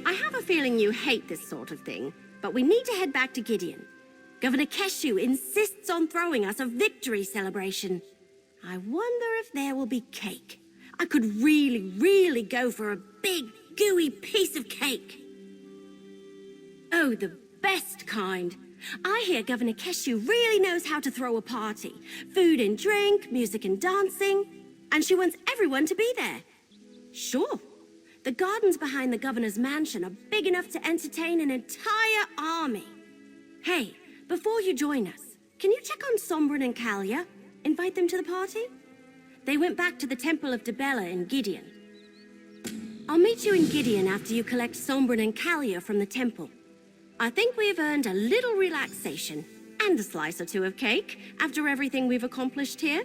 I have a feeling you hate this sort of thing, but we need to head back to Gideon. Governor Keshu insists on throwing us a victory celebration. I wonder if there will be cake. I could really go for a big, gooey piece of cake. Oh, the best kind. I hear Governor Keshu really knows how to throw a party. Food and drink, music and dancing. And she wants everyone to be there. Sure. The gardens behind the governor's mansion are big enough to entertain an entire army. Hey, before you join us, can you check on Sombrin and Kalia? Invite them to the party? They went back to the Temple of Dibella in Gideon. I'll meet you in Gideon after you collect Sombrin and Kalia from the temple. I think we've earned a little relaxation and a slice or two of cake after everything we've accomplished here.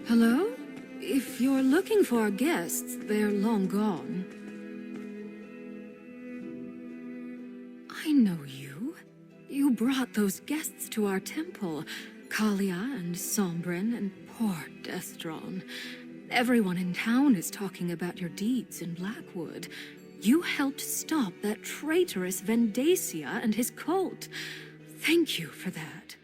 Hello? If you're looking for guests, they're long gone. I know you. You brought those guests to our temple. Kalia and Sombrin and poor Destron. Everyone in town is talking about your deeds in Blackwood. You helped stop that traitorous Vendacia and his cult. Thank you for that.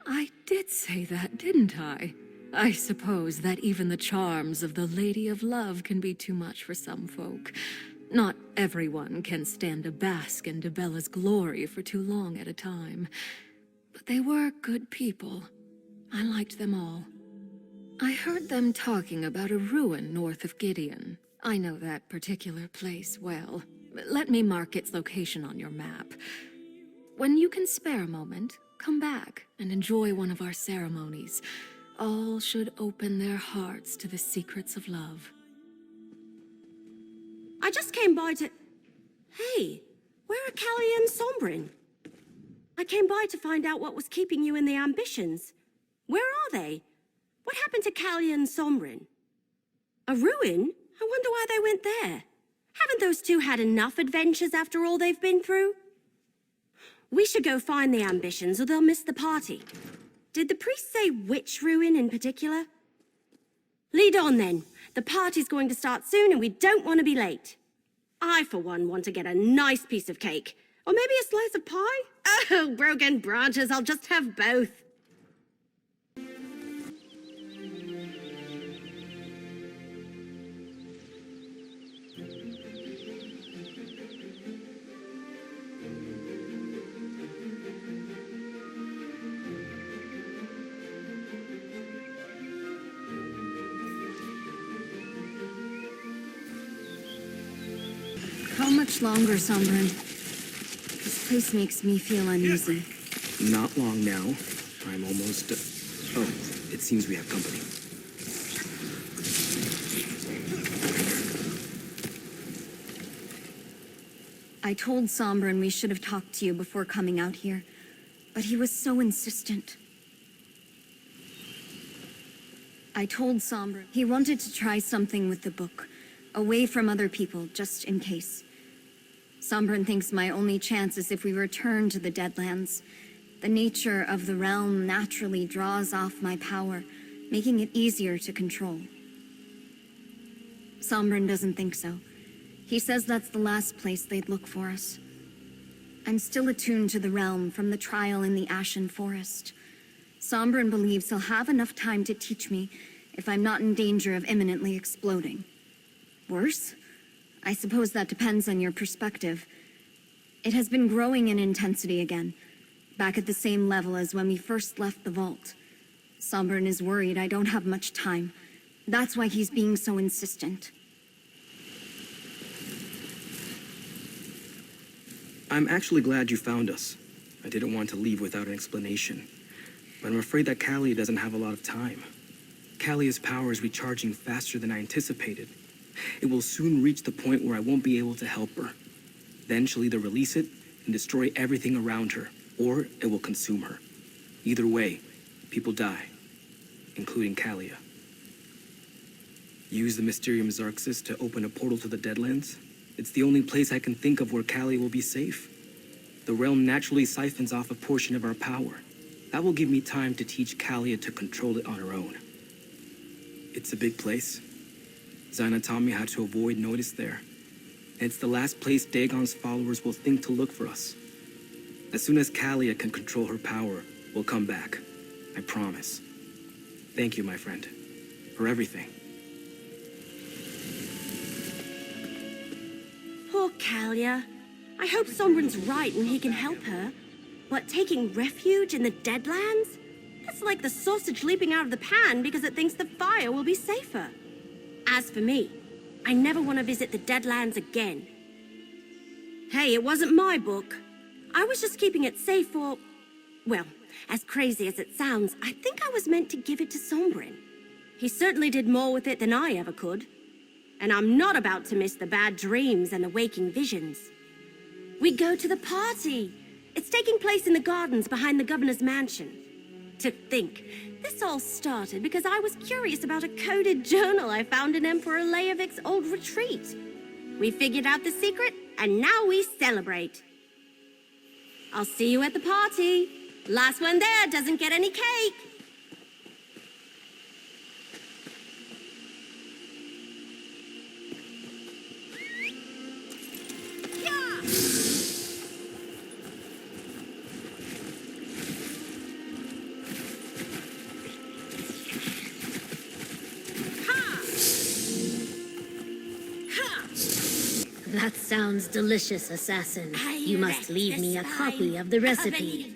I did say that, didn't I? I suppose that even the charms of the Lady of Love can be too much for some folk. Not everyone can stand a bask in Dibella's glory for too long at a time. But they were good people. I liked them all. I heard them talking about a ruin north of Gideon. I know that particular place well. Let me mark its location on your map. When you can spare a moment, come back and enjoy one of our ceremonies. All should open their hearts to the secrets of love. I just came by to... Hey, where are Kalia and Sombrin? I came by to find out what was keeping you in the ambitions. Where are they? What happened to Kalia and Sombrin? A ruin? I wonder why they went there. Haven't those two had enough adventures after all they've been through? We should go find the ambitions or they'll miss the party. Did the priest say which ruin in particular? Lead on then. The party's going to start soon and we don't want to be late. I, for one, want to get a nice piece of cake. Or maybe a slice of pie? Oh, broken branches, I'll just have both. How much longer, Sombrin? This place makes me feel uneasy. Not long now. I'm almost... Oh, it seems we have company. I told Sombrin we should have talked to you before coming out here, but he was so insistent. I told Sombrin he wanted to try something with the book, away from other people, just in case. Sombrin thinks my only chance is if we return to the Deadlands. The nature of the realm naturally draws off my power, making it easier to control. Sombrin doesn't think so. He says that's the last place they'd look for us. I'm still attuned to the realm from the trial in the Ashen Forest. Sombrin believes he'll have enough time to teach me if I'm not in danger of imminently exploding. Worse? I suppose that depends on your perspective. It has been growing in intensity again, back at the same level as when we first left the vault. Sombrin is worried I don't have much time. That's why he's being so insistent. I'm actually glad you found us. I didn't want to leave without an explanation. But I'm afraid that Callie doesn't have a lot of time. Callie's power is recharging faster than I anticipated. It will soon reach the point where I won't be able to help her. Then she'll either release it, and destroy everything around her, or it will consume her. Either way, people die, including Kalia. Use the Mysterium Xarxis to open a portal to the Deadlands? It's the only place I can think of where Kalia will be safe. The realm naturally siphons off a portion of our power. That will give me time to teach Kalia to control it on her own. It's a big place. Zain and Tommy had to avoid notice there. And it's the last place Dagon's followers will think to look for us. As soon as Kalia can control her power, we'll come back. I promise. Thank you, my friend, for everything. Poor Kalia. I hope Sombren's right and he can help her. But taking refuge in the Deadlands? That's like the sausage leaping out of the pan because it thinks the fire will be safer. As for me, I never want to visit the Deadlands again. Hey, it wasn't my book. I was just keeping it safe for... Well, as crazy as it sounds, I think I was meant to give it to Sombren. He certainly did more with it than I ever could. And I'm not about to miss the bad dreams and the waking visions. We go to the party. It's taking place in the gardens behind the governor's mansion. To think, this all started because I was curious about a coded journal I found in Emperor Leovik's old retreat. We figured out the secret, and now we celebrate. I'll see you at the party. Last one there doesn't get any cake. That sounds delicious, assassin. You must leave me a copy of the recipe.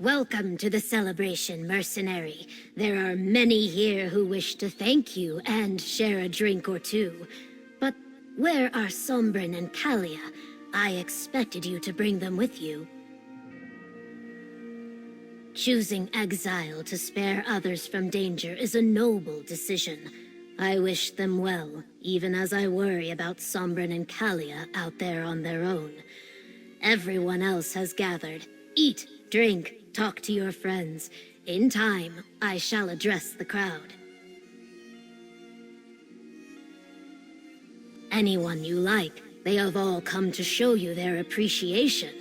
Welcome to the celebration, mercenary. There are many here who wish to thank you and share a drink or two. But where are Sombren and Kalia? I expected you to bring them with you. Choosing exile to spare others from danger is a noble decision. I wish them well, even as I worry about Sombren and Kalia out there on their own. Everyone else has gathered. Eat, drink, talk to your friends. In time, I shall address the crowd. Anyone you like, they have all come to show you their appreciation.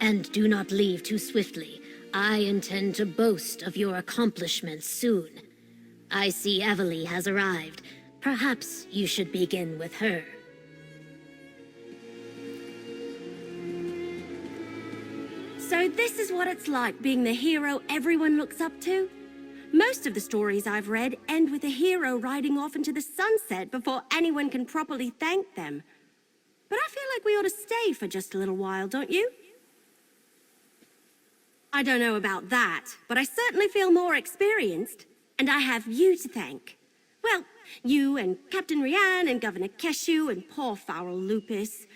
And do not leave too swiftly. I intend to boast of your accomplishments soon. I see Evely has arrived. Perhaps you should begin with her. So this is what it's like being the hero everyone looks up to? Most of the stories I've read end with a hero riding off into the sunset before anyone can properly thank them. But I feel like we ought to stay for just a little while, don't you? I don't know about that, but I certainly feel more experienced. And I have you to thank. Well, you and Captain Rian and Governor Keshu and poor Farrell Lupus.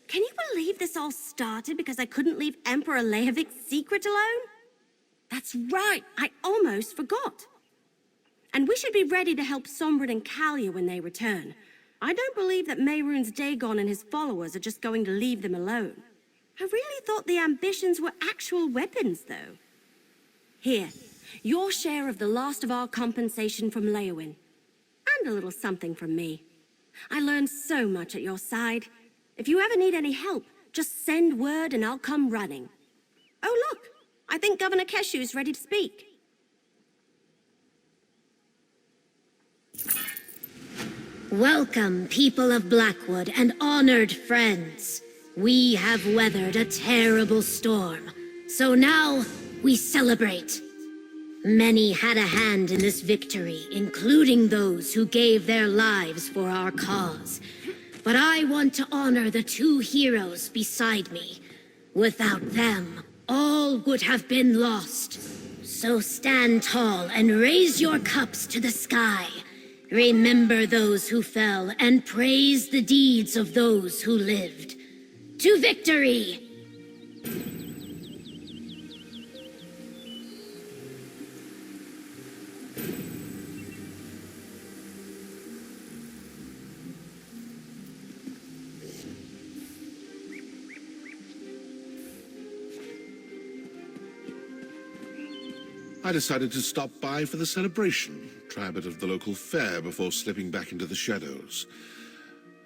Can you believe this all started because I couldn't leave Emperor Leovik's secret alone? That's right, I almost forgot. And we should be ready to help Sombren and Kalia when they return. I don't believe that Mehrunes Dagon and his followers are just going to leave them alone. I really thought the ambitions were actual weapons, though. Here. Your share of the last of our compensation from Leowin. And a little something from me. I learned so much at your side. If you ever need any help, just send word and I'll come running. Oh, look! I think Governor Keshu's ready to speak. Welcome, people of Blackwood and honored friends. We have weathered a terrible storm. So now, we celebrate. Many had a hand in this victory, including those who gave their lives for our cause. But I want to honor the two heroes beside me. Without them, all would have been lost. So stand tall and raise your cups to the sky. Remember those who fell and praise the deeds of those who lived. To victory! I decided to stop by for the celebration, try a bit of the local fair before slipping back into the shadows.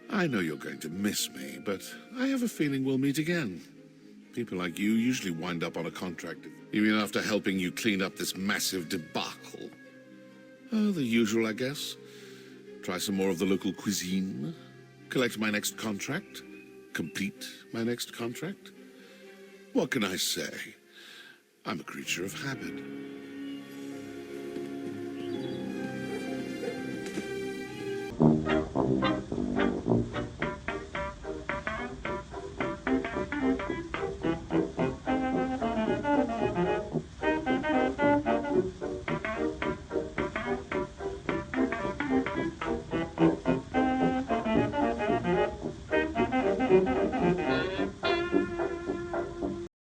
I know you're going to miss me, but I have a feeling we'll meet again. People like you usually wind up on a contract, even after helping you clean up this massive debacle. Oh, the usual, I guess. Try some more of the local cuisine, collect my next contract, complete my next contract. What can I say? I'm a creature of habit.